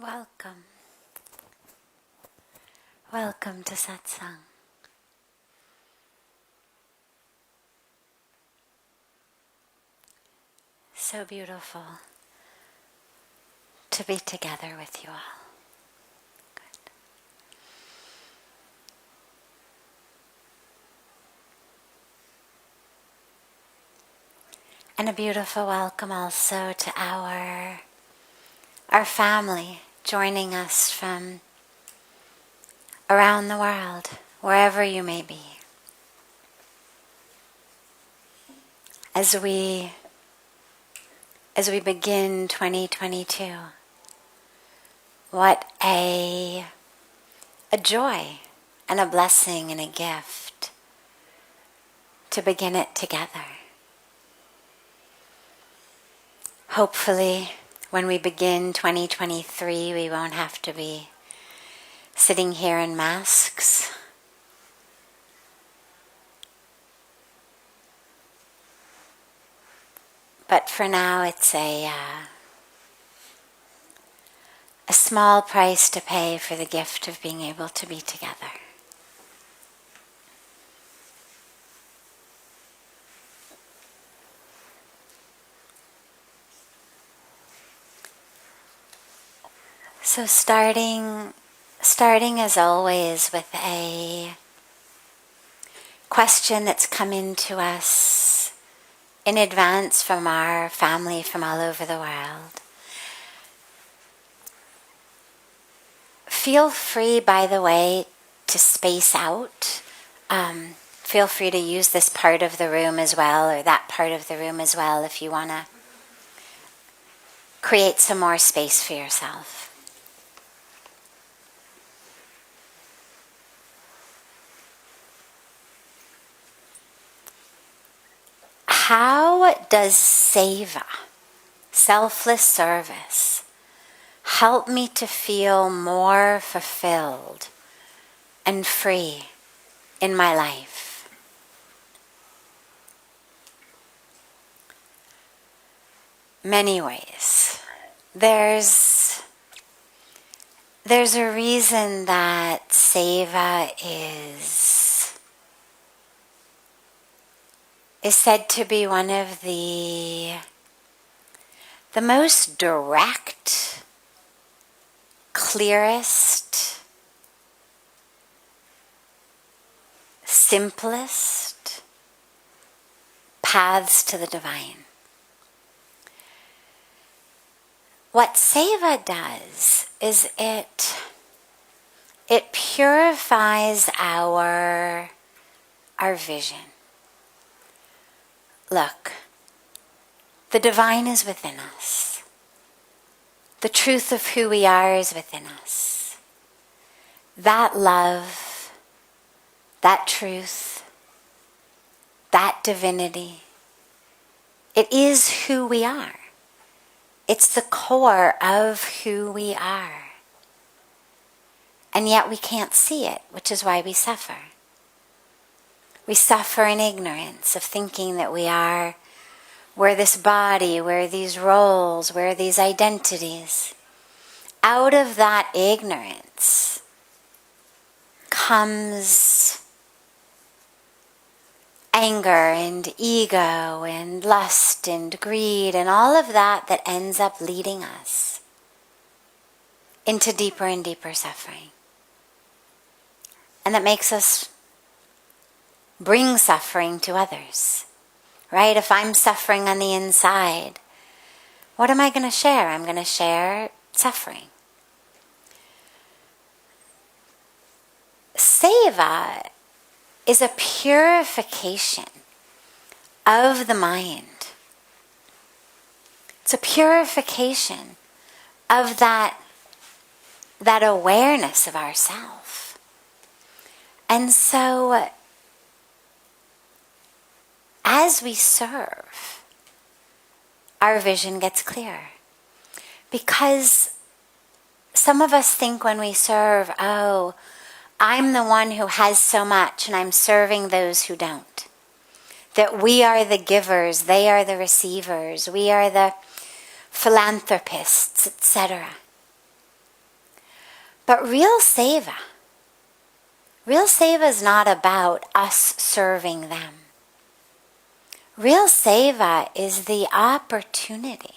Welcome. Welcome to Satsang. So beautiful to be together with you all. Good. And a beautiful welcome also to our family joining us from around the world, wherever you may be. As we begin 2022, what a joy and a blessing and a gift to begin it together. Hopefully, when we begin 2023, we won't have to be sitting here in masks. But for now, it's a small price to pay for the gift of being able to be together. So starting as always with a question that's come into us in advance from our family from all over the world. Feel free, by the way, to space out. Feel free to use this part of the room as well, or that part of the room as well, if you want to create some more space for yourself. How does Seva, selfless service, help me to feel more fulfilled and free in my life? Many ways. There's a reason that Seva is said to be one of the most direct, clearest, simplest paths to the divine. What Seva does is it purifies our vision. Look, the divine is within us. The truth of who we are is within us. That love, that truth, that divinity, it is who we are. It's the core of who we are. And yet we can't see it, which is why we suffer. We suffer in ignorance of thinking that we're this body, we're these roles, we're these identities. Out of that ignorance comes anger and ego and lust and greed and all of that ends up leading us into deeper and deeper suffering. And that makes us bring suffering to others, right? If I'm suffering on the inside, what am I going to share? I'm going to share suffering. Seva is a purification of the mind. It's a purification of that awareness of ourself. And so as we serve, our vision gets clearer. Because some of us think when we serve, oh, I'm the one who has so much and I'm serving those who don't. That we are the givers, they are the receivers, we are the philanthropists, etc. But real Seva is not about us serving them. Real Seva is the opportunity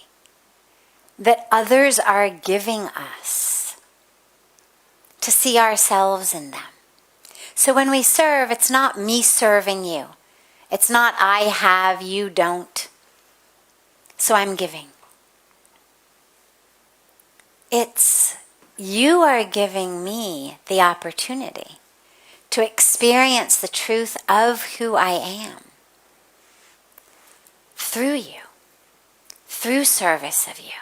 that others are giving us to see ourselves in them. So when we serve, it's not me serving you. It's not I have, you don't. So I'm giving. It's you are giving me the opportunity to experience the truth of who I am through you, through service of you.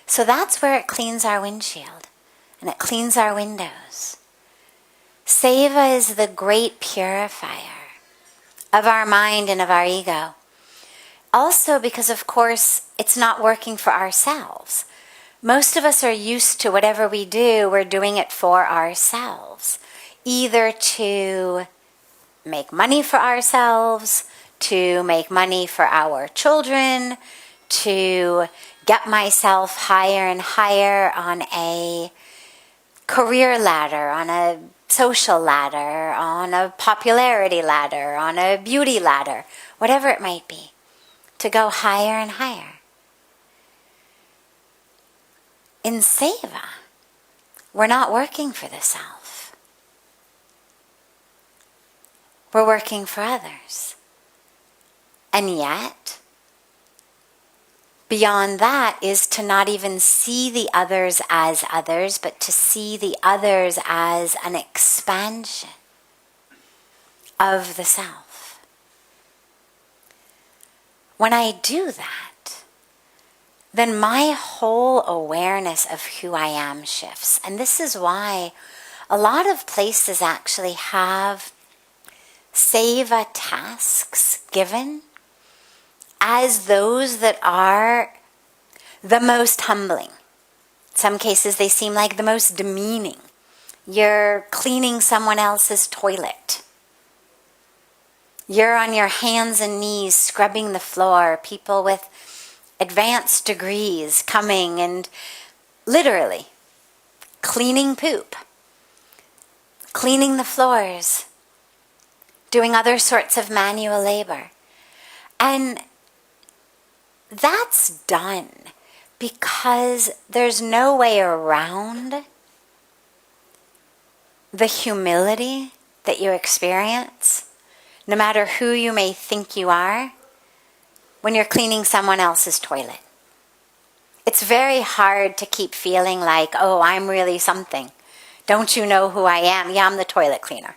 So that's where it cleans our windshield and it cleans our windows. Seva is the great purifier of our mind and of our ego. Also because, of course, it's not working for ourselves. Most of us are used to whatever we do, we're doing it for ourselves. Either to make money for ourselves, to make money for our children, to get myself higher and higher on a career ladder, on a social ladder, on a popularity ladder, on a beauty ladder, whatever it might be, to go higher and higher. In Seva, we're not working for the self. We're working for others. And yet, beyond that is to not even see the others as others, but to see the others as an expansion of the self. When I do that, then my whole awareness of who I am shifts. And this is why a lot of places actually have Seva tasks given as those that are the most humbling. In some cases they seem like the most demeaning. You're cleaning someone else's toilet. You're on your hands and knees scrubbing the floor. People with advanced degrees coming and literally cleaning poop, cleaning the floors, doing other sorts of manual labor. And that's done because there's no way around the humility that you experience, no matter who you may think you are, when you're cleaning someone else's toilet. It's very hard to keep feeling like, oh, I'm really something. Don't you know who I am? Yeah, I'm the toilet cleaner.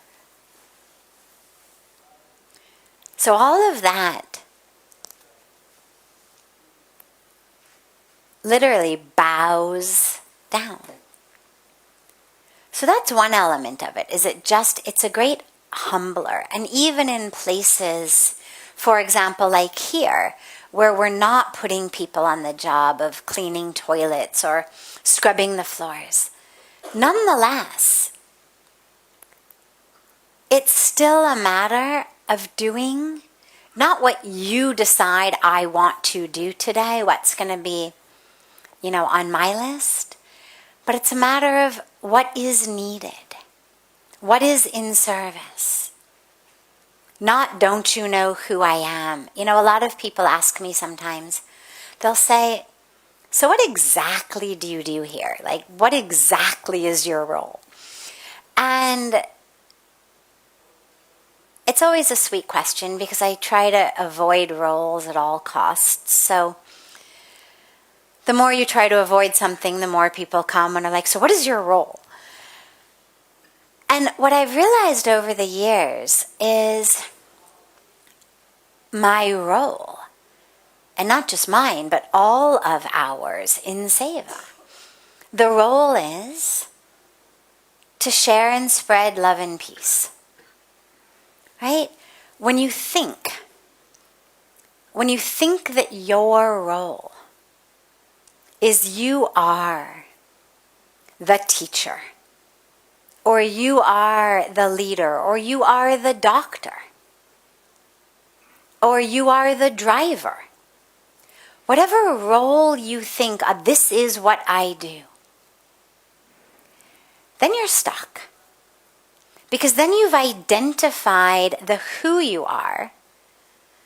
So all of that literally bows down. So that's one element of it. It's a great humbler. And even in places, for example, like here, where we're not putting people on the job of cleaning toilets or scrubbing the floors, nonetheless, it's still a matter of doing not what you decide I want to do today, what's going to be, on my list, but it's a matter of what is needed, what is in service. Not, don't you know who I am? A lot of people ask me sometimes, they'll say, so what exactly do you do here? Like, what exactly is your role? And it's always a sweet question because I try to avoid roles at all costs. So the more you try to avoid something, the more people come and are like, so what is your role? And what I've realized over the years is my role, and not just mine, but all of ours in Seva. The role is to share and spread love and peace. Right? When you think that your role is you are the teacher, or you are the leader, or you are the doctor, or you are the driver. Whatever role you think, this is what I do. then you're stuck. Because then you've identified the who you are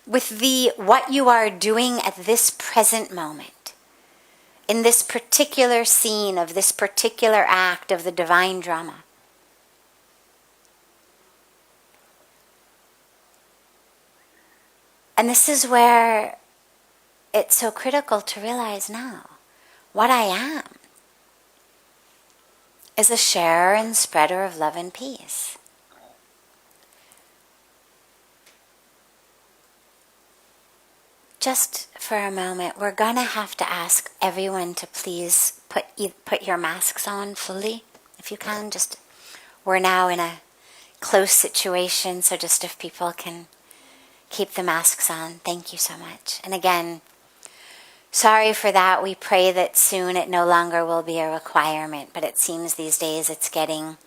with the what you are doing at this present moment, in this particular scene of this particular act of the divine drama. And this is where it's so critical to realize now, what I am is a sharer and spreader of love and peace. Just for a moment, we're going to have to ask everyone to please put your masks on fully, if you can. We're now in a close situation, so just if people can keep the masks on. Thank you so much. And again, sorry for that. We pray that soon it no longer will be a requirement, but it seems these days it's getting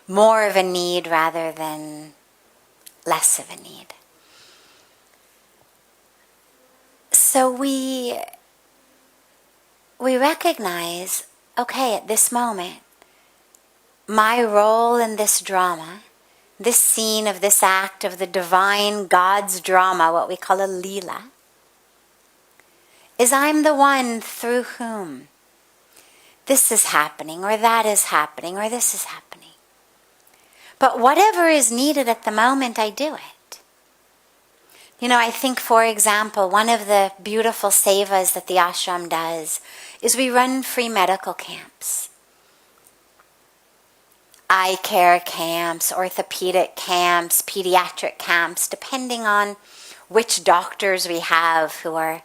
more of a need rather than less of a need. So we recognize, okay, at this moment, my role in this drama, this scene of this act of the divine God's drama, what we call a Leela, is I'm the one through whom this is happening, or that is happening, or this is happening. But whatever is needed at the moment, I do it. I think, for example, one of the beautiful sevas that the ashram does is we run free medical camps. Eye care camps, orthopedic camps, pediatric camps, depending on which doctors we have who are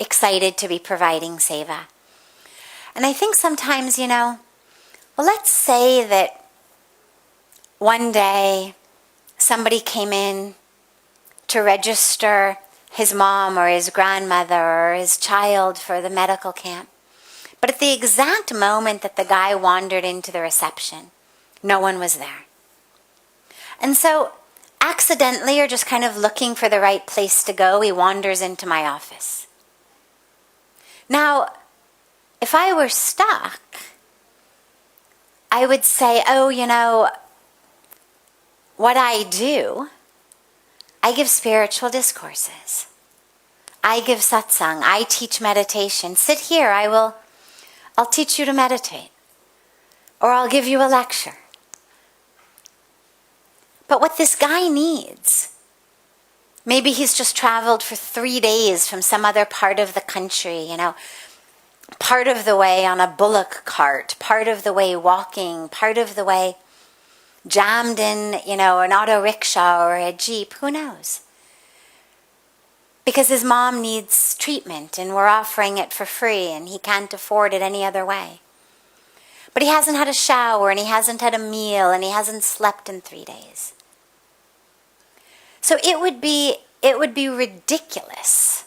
excited to be providing seva. And I think sometimes, let's say that one day somebody came in to register his mom or his grandmother or his child for the medical camp. But at the exact moment that the guy wandered into the reception, no one was there. And so, accidentally, or just kind of looking for the right place to go, he wanders into my office. Now, if I were stuck, I would say, what I do, I give spiritual discourses. I give satsang. I teach meditation. Sit here, I'll teach you to meditate. Or I'll give you a lecture. But what this guy needs, maybe he's just traveled for 3 days from some other part of the country, part of the way on a bullock cart, part of the way walking, part of the way jammed in, an auto rickshaw or a jeep, who knows? Because his mom needs treatment and we're offering it for free and he can't afford it any other way. But he hasn't had a shower and he hasn't had a meal and he hasn't slept in 3 days. So it would be ridiculous,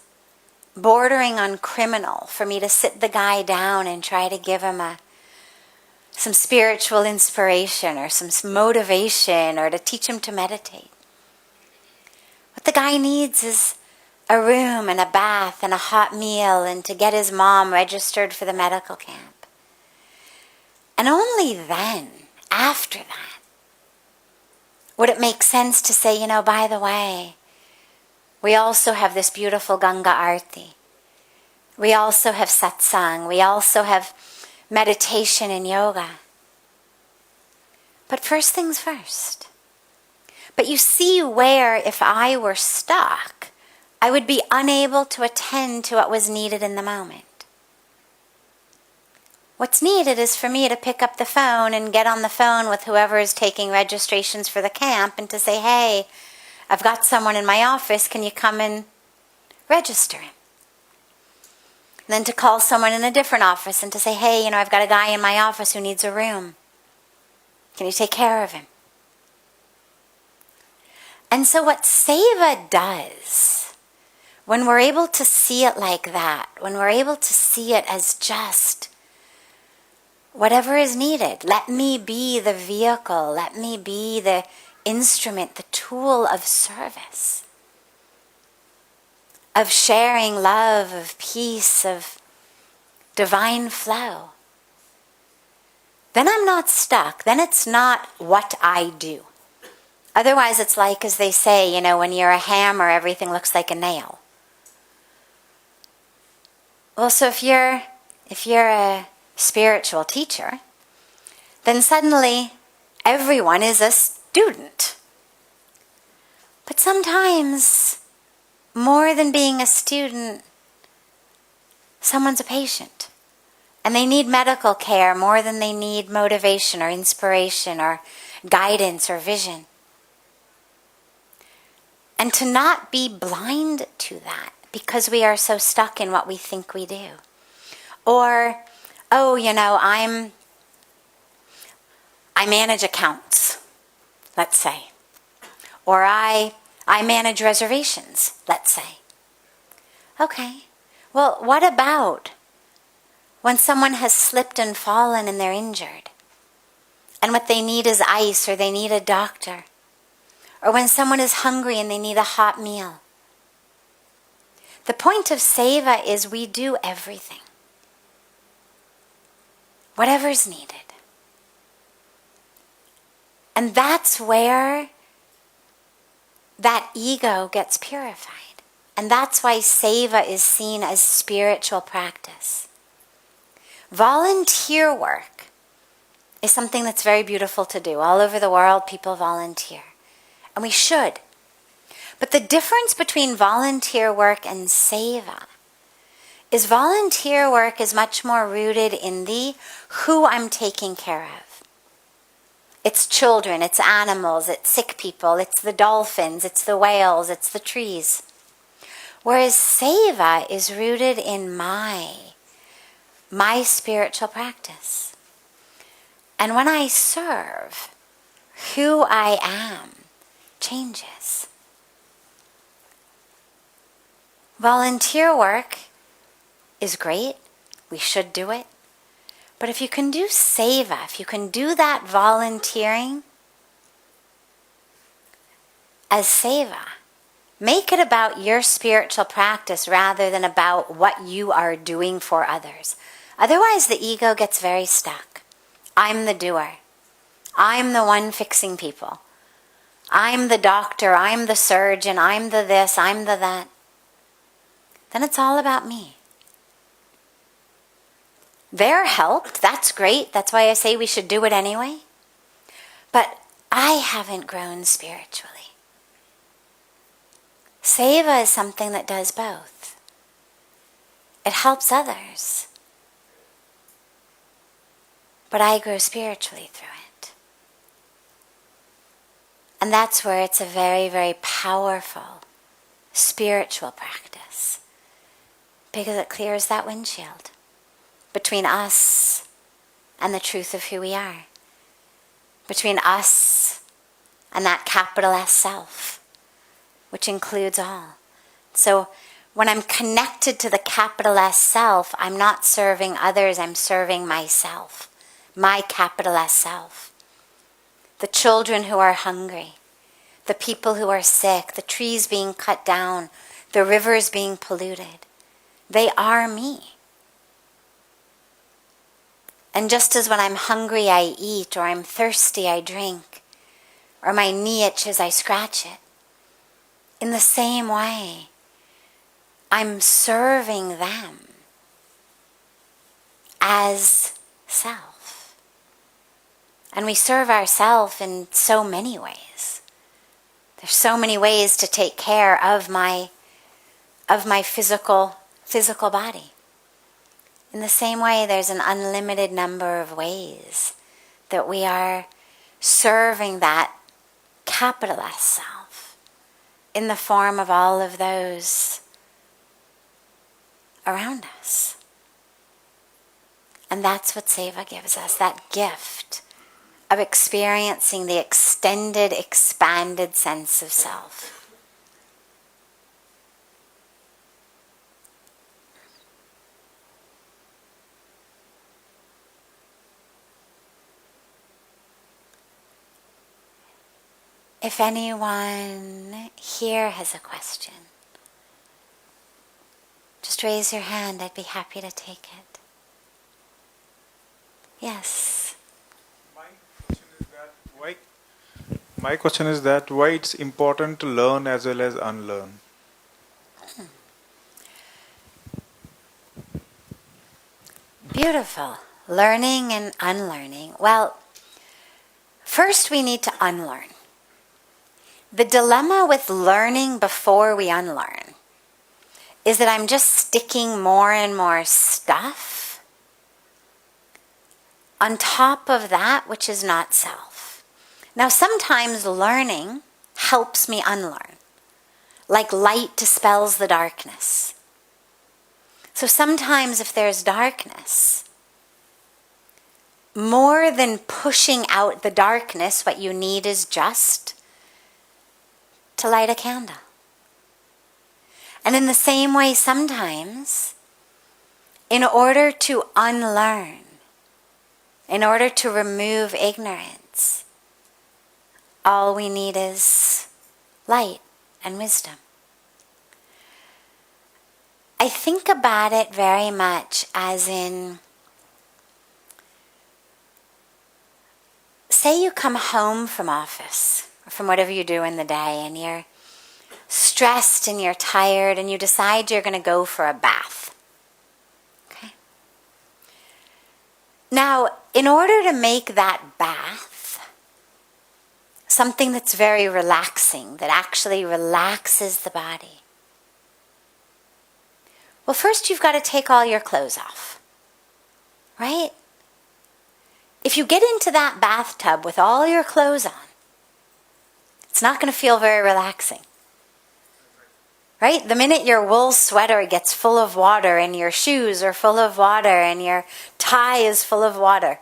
bordering on criminal, for me to sit the guy down and try to give him some spiritual inspiration or some motivation or to teach him to meditate. What the guy needs is a room and a bath and a hot meal and to get his mom registered for the medical camp. And only then, after that, would it make sense to say, by the way, we also have this beautiful Ganga Arti. We also have satsang. We also have meditation and yoga. But first things first. But you see where, if I were stuck, I would be unable to attend to what was needed in the moment. What's needed is for me to pick up the phone and get on the phone with whoever is taking registrations for the camp and to say, hey, I've got someone in my office, can you come and register him? Then to call someone in a different office and to say, hey, I've got a guy in my office who needs a room. Can you take care of him? And so what Seva does, when we're able to see it like that, when we're able to see it as just whatever is needed, let me be the vehicle, let me be the instrument, the tool of service, of sharing love, of peace, of divine flow. then I'm not stuck. Then it's not what I do. Otherwise, it's like, as they say, when you're a hammer, everything looks like a nail. Well, so if you're a spiritual teacher, then suddenly everyone is a student. But sometimes, more than being a student, someone's a patient. And they need medical care more than they need motivation or inspiration or guidance or vision. And to not be blind to that because we are so stuck in what we think we do. Or, I manage accounts, let's say. Or I manage reservations, let's say. Okay, well, what about when someone has slipped and fallen and they're injured? And what they need is ice, or they need a doctor. Or when someone is hungry and they need a hot meal. The point of Seva is we do everything. Whatever's needed. And that's where that ego gets purified. And that's why Seva is seen as spiritual practice. Volunteer work is something that's very beautiful to do. All over the world, people volunteer. And we should. But the difference between volunteer work and Seva is volunteer work is much more rooted in the who I'm taking care of. It's children, it's animals, it's sick people, it's the dolphins, it's the whales, it's the trees. Whereas Seva is rooted in my spiritual practice. And when I serve, who I am changes. Volunteer work is great. We should do it. But if you can do Seva, if you can do that volunteering as Seva, make it about your spiritual practice rather than about what you are doing for others. Otherwise, the ego gets very stuck. I'm the doer. I'm the one fixing people. I'm the doctor. I'm the surgeon. I'm the this. I'm the that. Then it's all about me. They're helped. That's great. That's why I say we should do it anyway. But I haven't grown spiritually. Seva is something that does both. It helps others. But I grow spiritually through it. And that's where it's a very, very powerful spiritual practice. Because it clears that windshield between us and the truth of who we are. Between us and that capital S self, which includes all. So when I'm connected to the capital S self, I'm not serving others, I'm serving myself. My capital S self. The children who are hungry, the people who are sick, the trees being cut down, the rivers being polluted. They are me. And just as when I'm hungry I eat, or I'm thirsty I drink, or my knee itches I scratch it, in the same way, I'm serving them as self. And we serve ourselves in so many ways. There's so many ways to take care of my physical body. In the same way, there's an unlimited number of ways that we are serving that capital S self in the form of all of those around us. And that's what Seva gives us, that gift of experiencing the extended, expanded sense of self. If anyone here has a question, just raise your hand. I'd be happy to take it. Yes. My question is that why it's important to learn as well as unlearn. Beautiful. Learning and unlearning. Well, first we need to unlearn. The dilemma with learning before we unlearn is that I'm just sticking more and more stuff on top of that which is not self. Now, sometimes learning helps me unlearn, like light dispels the darkness. So sometimes if there's darkness, more than pushing out the darkness, what you need is just to light a candle. And in the same way, sometimes, in order to unlearn, in order to remove ignorance, all we need is light and wisdom. I think about it very much as in, say you come home from office, or from whatever you do in the day, and you're stressed and you're tired, and you decide you're going to go for a bath. Okay? Now, in order to make that bath something that's very relaxing, that actually relaxes the body, well, first you've got to take all your clothes off, right? If you get into that bathtub with all your clothes on, it's not going to feel very relaxing, right? The minute your wool sweater gets full of water and your shoes are full of water and your tie is full of water,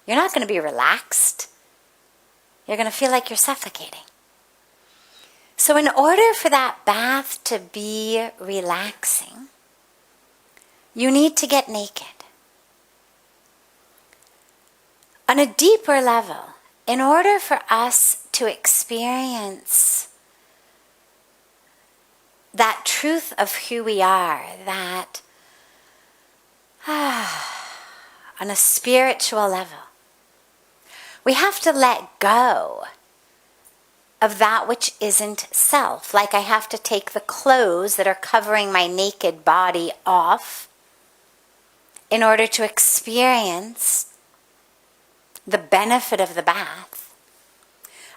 you're not going to be relaxed. You're going to feel like you're suffocating. So in order for that bath to be relaxing, you need to get naked. On a deeper level, in order for us to experience that truth of who we are, that on a spiritual level, we have to let go of that which isn't self. Like I have to take the clothes that are covering my naked body off in order to experience the benefit of the bath.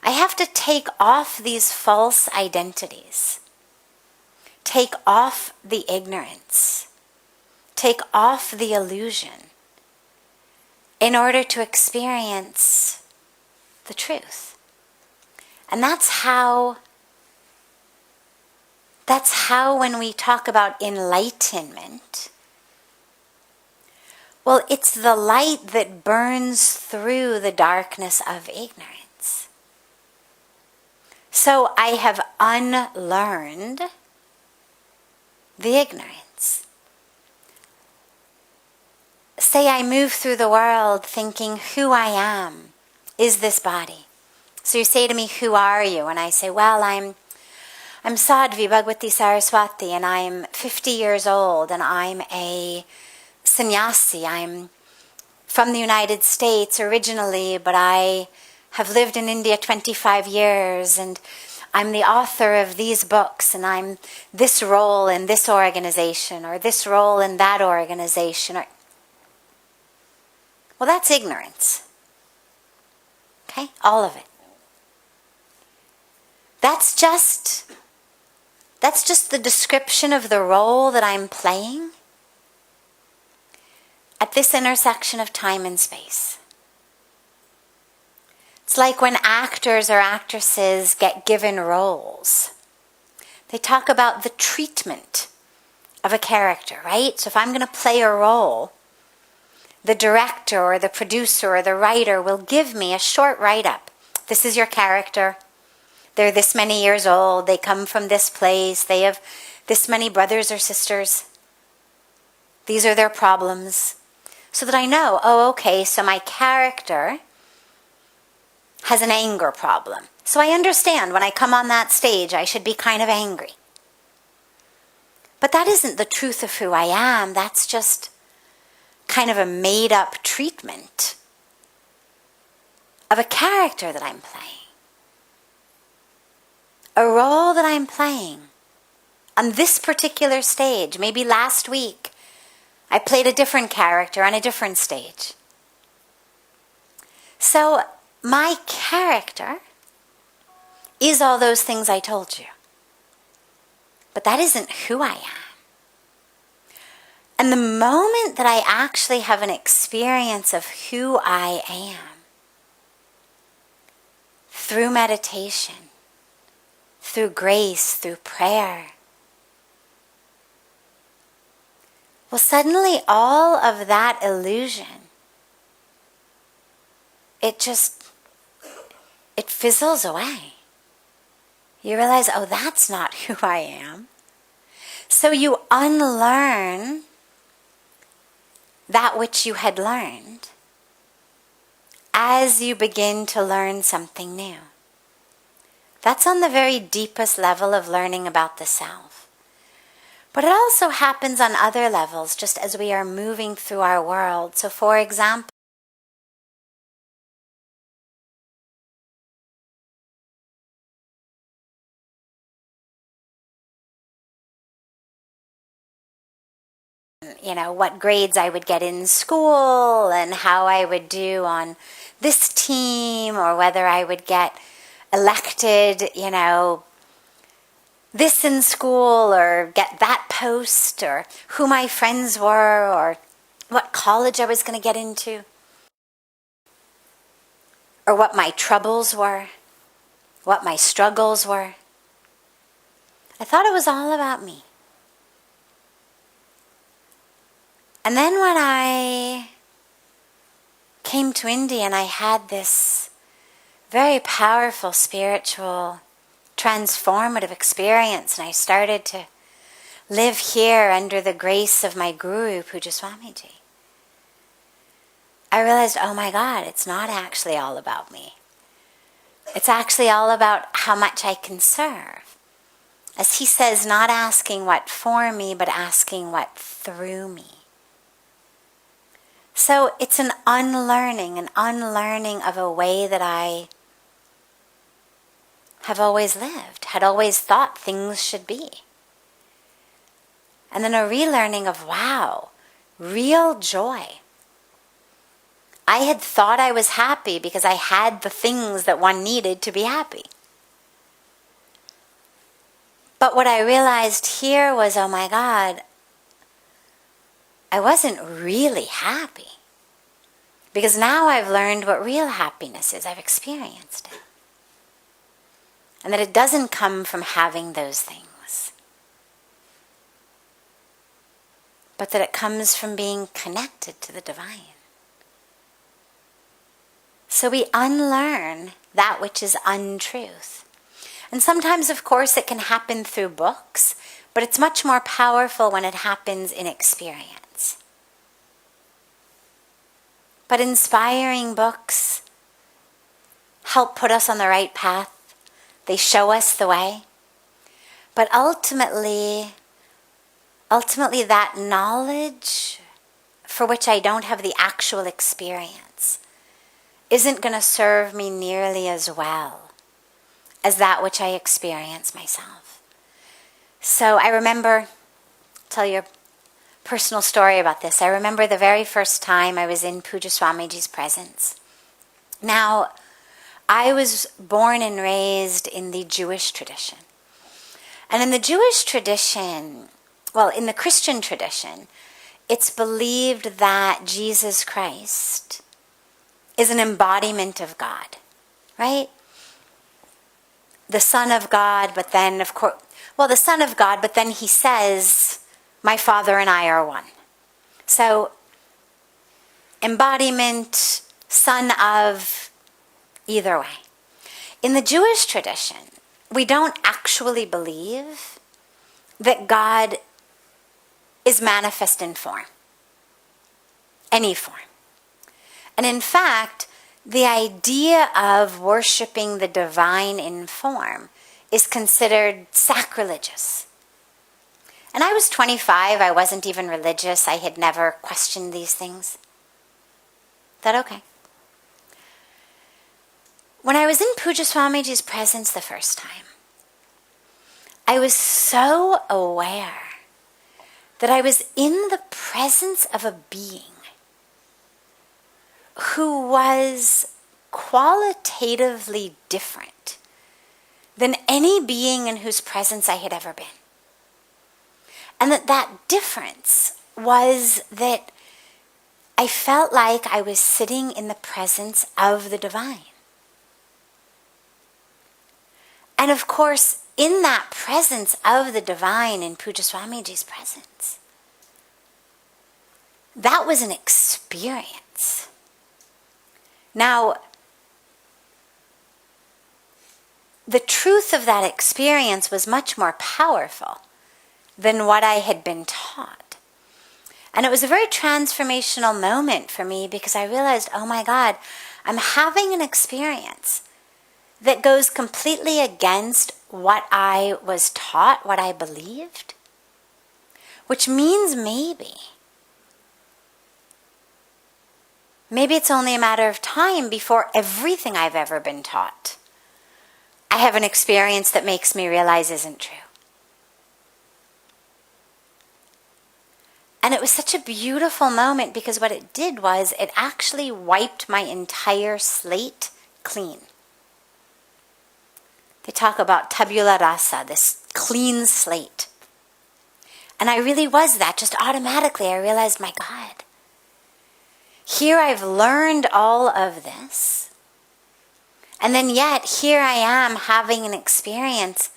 I have to take off these false identities, take off the ignorance, take off the illusion in order to experience the truth. And that's how when we talk about enlightenment, well, it's the light that burns through the darkness of ignorance. So I have unlearned the ignorance. Say I move through the world thinking who I am is this body. So you say to me, who are you? And I say, well, I'm Sadhvi Bhagawati Saraswati, and I'm 50 years old, and I'm a sannyasi. I'm from the United States originally, but I have lived in India 25 years, and I'm the author of these books, and I'm this role in this organization, or this role in that organization. Well, that's ignorance. Okay? All of it. That's just the description of the role that I'm playing at this intersection of time and space. It's like when actors or actresses get given roles. They talk about the treatment of a character, right? So if I'm going to play a role, the director or the producer or the writer will give me a short write-up. This is your character. They're this many years old. They come from this place. They have this many brothers or sisters. These are their problems. So that I know, oh, okay, so my character has an anger problem. So I understand when I come on that stage, I should be kind of angry. But that isn't the truth of who I am. That's just kind of a made-up treatment of a character that I'm playing. a role that I'm playing on this particular stage. Maybe last week I played a different character on a different stage. So my character is all those things I told you. But that isn't who I am. And the moment that I actually have an experience of who I am, through meditation, through grace, through prayer, well, suddenly all of that illusion, it fizzles away. You realize, oh, that's not who I am. So you unlearn that which you had learned as you begin to learn something new. That's on the very deepest level of learning about the self. But it also happens on other levels, just as we are moving through our world. So for example, what grades I would get in school and how I would do on this team, or whether I would get elected, this in school, or get that post, or who my friends were, or what college I was going to get into, or what my troubles were, what my struggles were. I thought it was all about me. And then when I came to India and I had this very powerful spiritual transformative experience, and I started to live here under the grace of my guru, Pujya Swamiji, I realized, oh my God, it's not actually all about me. It's actually all about how much I can serve. As he says, not asking what for me, but asking what through me. So it's an unlearning of a way that I have always lived, had always thought things should be. And then a relearning of, wow, real joy. I had thought I was happy because I had the things that one needed to be happy. But what I realized here was, oh my God, I wasn't really happy. Because now I've learned what real happiness is. I've experienced it. And that it doesn't come from having those things, but that it comes from being connected to the divine. So we unlearn that which is untruth. And sometimes, of course, it can happen through books, but it's much more powerful when it happens in experience. But inspiring books help put us on the right path. They show us the way. But ultimately that knowledge for which I don't have the actual experience isn't going to serve me nearly as well as that which I experience myself. So I remember, tell you a personal story about this. I remember the very first time I was in Pujya Swamiji's presence. Now, I was born and raised in the Jewish tradition. And in the Jewish tradition, well, in the Christian tradition, it's believed that Jesus Christ is an embodiment of God, right? The Son of God, but then, of course, the Son of God, but then he says, my Father and I are one. So, embodiment, son of, either way. In the Jewish tradition, we don't actually believe that God is manifest in form, any form. And in fact, the idea of worshiping the divine in form is considered sacrilegious. And I was 25, I wasn't even religious, I had never questioned these things. Is that okay? When I was in Pujya Swamiji's presence the first time, I was so aware that I was in the presence of a being who was qualitatively different than any being in whose presence I had ever been. And that difference was that I felt like I was sitting in the presence of the divine. And of course, in that presence of the divine, in Pujya Swamiji's presence, that was an experience. Now, the truth of that experience was much more powerful than what I had been taught. And it was a very transformational moment for me because I realized, oh my God, I'm having an experience that goes completely against what I was taught, what I believed, which means maybe it's only a matter of time before everything I've ever been taught I have an experience that makes me realize isn't true. And it was such a beautiful moment because what it did was it actually wiped my entire slate clean. They talk about tabula rasa, this clean slate. And I really was that, just automatically. I realized, my God, here I've learned all of this. And then yet, here I am having an experience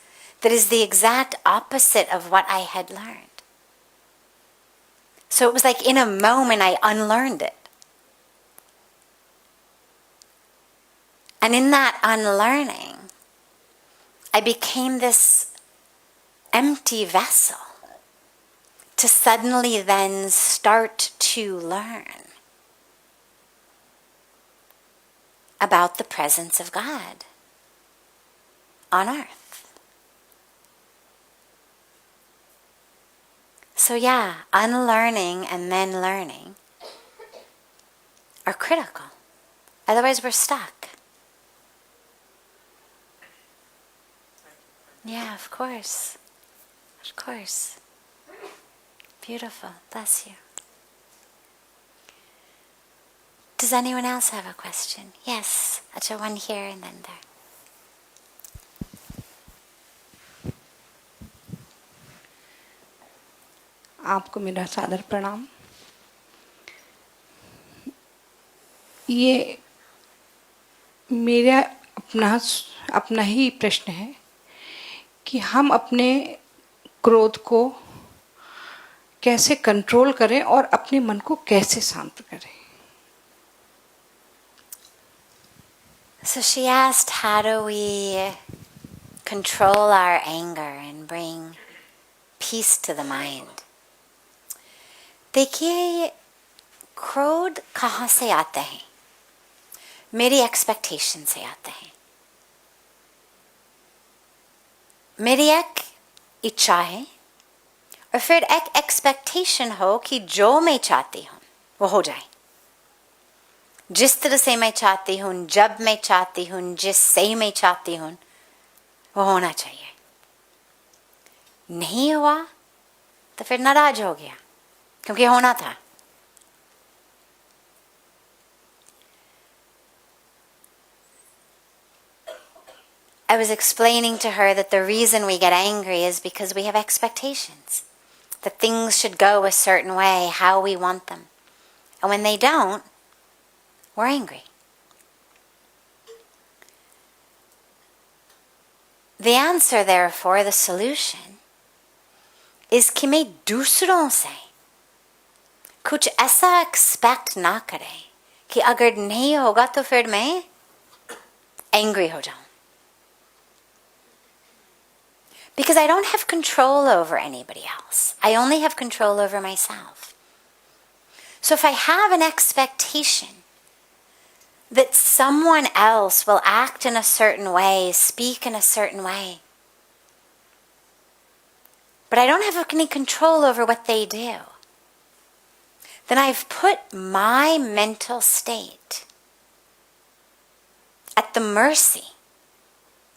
that is the exact opposite of what I had learned. So it was like in a moment I unlearned it. And in that unlearning, I became this empty vessel to suddenly then start to learn about the presence of God on earth. So yeah, unlearning and then learning are critical. Otherwise we're stuck. Yeah, of course. Of course. Beautiful. Bless you. Does anyone else have a question? Yes. Acha, one here and then there. आपको मेरा सादर प्रणाम। ये मेरा अपना ही प्रश्न है कि हम अपने क्रोध को कैसे कंट्रोल करें और अपने मन को कैसे शांत करें। So she asked, how do we control our anger and bring peace to the mind? देखिए, क्रोध कहाँ से आते हैं? मेरी एक्सपेक्टेशन से आते हैं। मेरी एक इच्छा है और फिर एक एक्सपेक्टेशन हो कि जो मैं चाहती हूँ वो हो जाए, जिस तरह से मैं चाहती हूँ, जब मैं चाहती हूँ, जिससे मैं चाहती हूँ वो होना चाहिए। नहीं हुआ तो फिर नाराज हो गया क्योंकि होना था। I was explaining to her that the reason we get angry is because we have expectations that things should go a certain way, how we want them. And when they don't, we're angry. The answer, therefore, the solution, is कि मैं दूसरों से कुछ ऐसा expect ना करें कि अगर नहीं होगा तो फिर मैं angry हो जाऊं. Because I don't have control over anybody else. I only have control over myself. So if I have an expectation that someone else will act in a certain way, speak in a certain way, but I don't have any control over what they do, then I've put my mental state at the mercy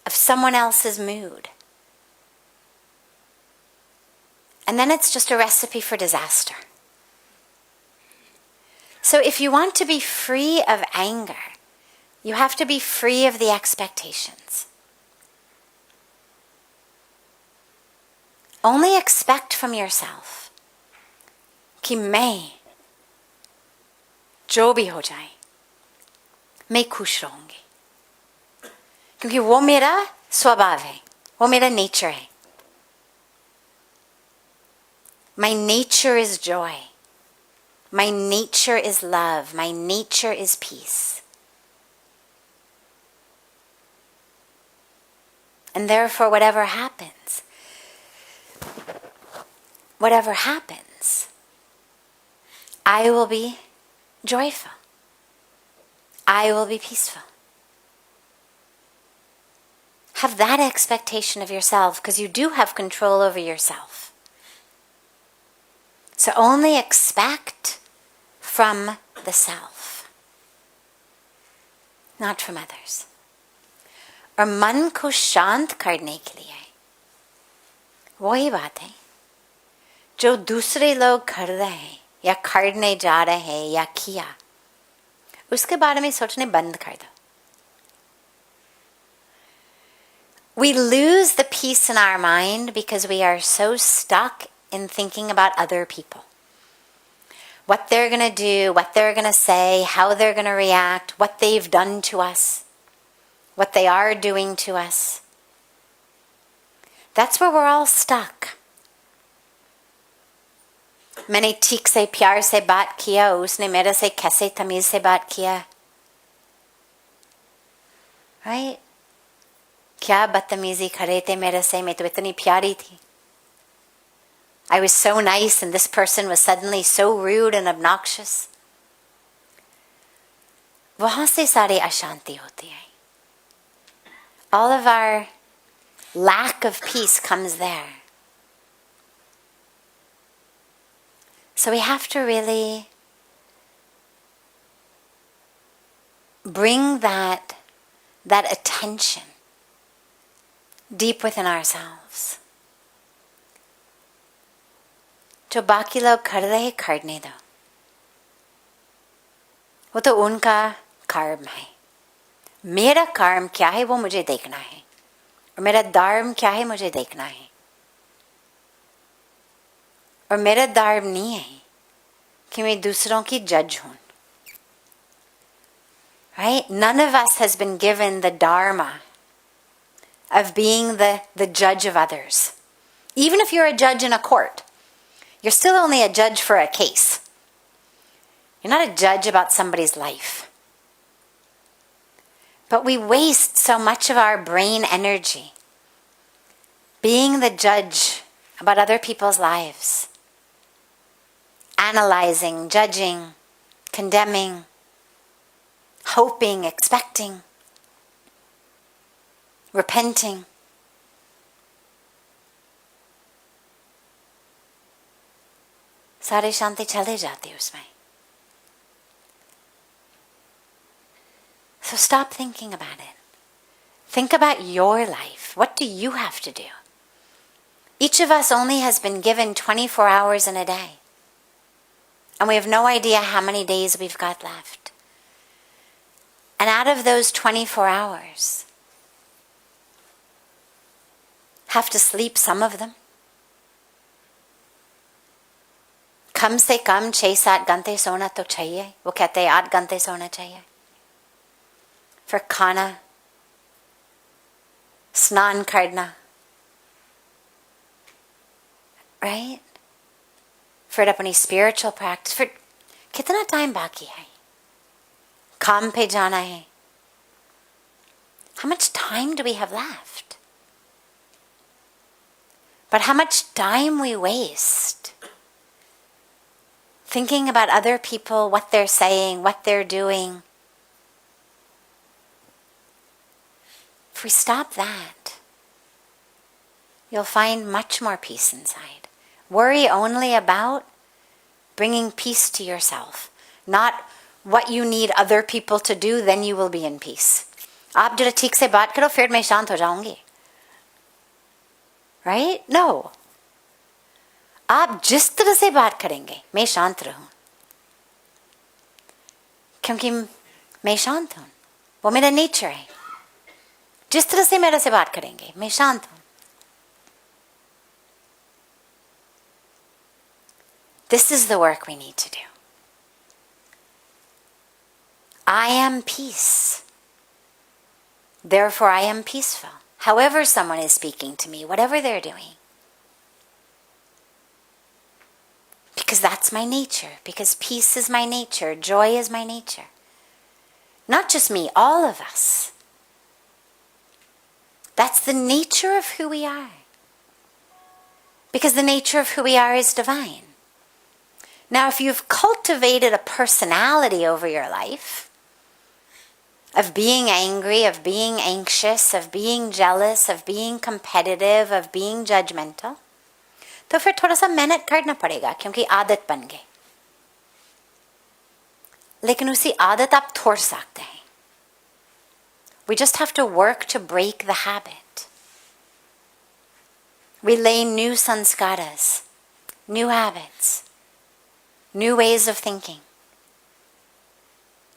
of someone else's mood. And then it's just a recipe for disaster. So if you want to be free of anger, you have to be free of the expectations. Only expect from yourself कि मैं जो भी हो जाए मैं खुश रहूंगी, क्योंकि वो मेरा स्वभाव है, वो मेरा नेचर है. My nature is joy. My nature is love. My nature is peace. And therefore, whatever happens, I will be joyful. I will be peaceful. Have that expectation of yourself, because you do have control over yourself. So only expect from the self, not from others. और मन को शांत करने के लिए वही बात है जो दूसरे लोग कर रहे हैं या करने जा रहे हैं या किया, उसके बारे में सोचने बंद कर दो. We lose the peace in our mind because we are so stuck in thinking about other people. What they're going to do, what they're going to say, how they're going to react, what they've done to us, what they are doing to us. That's where we're all stuck. मैंने ठीक से प्यार से बात किया, उसने मेरे से कैसे तमीज से बात किया. Right? क्या बदतमीजी करे थे मेरे से, मैं तो इतनी प्यारी थी. I was so nice and this person was suddenly so rude and obnoxious. वहाँ से सारी अशांति होती है. All of our lack of peace comes there. So we have to really bring that attention deep within ourselves. जो बाकी लोग कर रहे करने दो, वो तो उनका कर्म है. मेरा कर्म क्या है वो मुझे देखना है, और मेरा धर्म क्या है मुझे देखना है. और मेरा धर्म नहीं है कि मैं दूसरों की जज हूं. Right? None of us has been given the dharma of being the judge of others. Even if you're a judge in a court, you're still only a judge for a case. You're not a judge about somebody's life. But we waste so much of our brain energy being the judge about other people's lives. Analyzing, judging, condemning, hoping, expecting, repenting. सारी शांति चले जाती उसमें. So stop thinking about it. Think about your life. What do you have to do? Each of us only has been given 24 hours in a day. And we have no idea how many days we've got left. And out of those 24 hours, have to sleep some of them. कम से कम 6-7 घंटे सोना तो चाहिए. वो कहते हैं 8 घंटे सोना चाहिए. For खाना, स्नान करना. Right? For अपनी spiritual practice. For कितना टाइम बाकी है? काम पे जाना है. How much time do we have left? But how much time we waste thinking about other people, what they're saying, what they're doing. If we stop that, you'll find much more peace inside. Worry only about bringing peace to yourself, not what you need other people to do, then you will be in peace. आप जरा ठीक से बात करो फिर मैं शांत हो जाऊंगी. Right? No. आप जिस तरह से बात करेंगे मैं शांत रहूं, क्योंकि मैं शांत हूं, वो मेरा नेचर है। जिस तरह से मेरे से बात करेंगे मैं शांत हूं। This is the work we need to do. I am peace. Therefore, I am peaceful. However someone is speaking to me, whatever they're doing. Because that's my nature. Because peace is my nature. Joy is my nature. Not just me, all of us. That's the nature of who we are. Because the nature of who we are is divine. Now, if you've cultivated a personality over your life, of being angry, of being anxious, of being jealous, of being competitive, of being judgmental, तो फिर थोड़ा सा मेहनत करना पड़ेगा, क्योंकि आदत बन गई। लेकिन उसी आदत आप तोड़ सकते हैं। We just have to work to break the habit. We lay new sanskaras, new habits, new ways of thinking.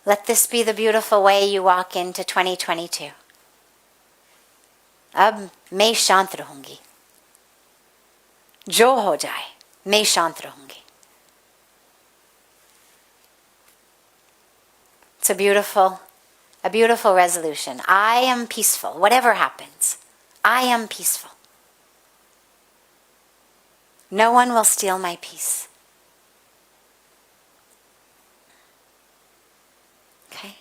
Let this be the beautiful way you walk into 2022. अब मैं शांत रहूंगी, जो हो जाए मैं शांत रहूंगी. It's a beautiful resolution. I am peaceful. Whatever happens, I am peaceful. No one will steal my peace. Okay?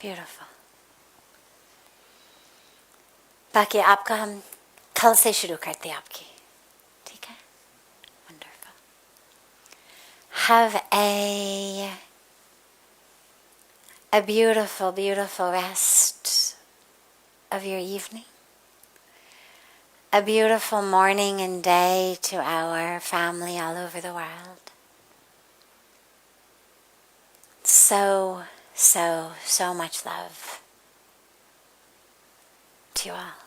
Beautiful. बाकी आपका हम कल से शुरू करते हैं आपकी. ठीक है? Wonderful. Have a beautiful, beautiful rest of your evening. A beautiful morning and day to our family all over the world. So much love to you all.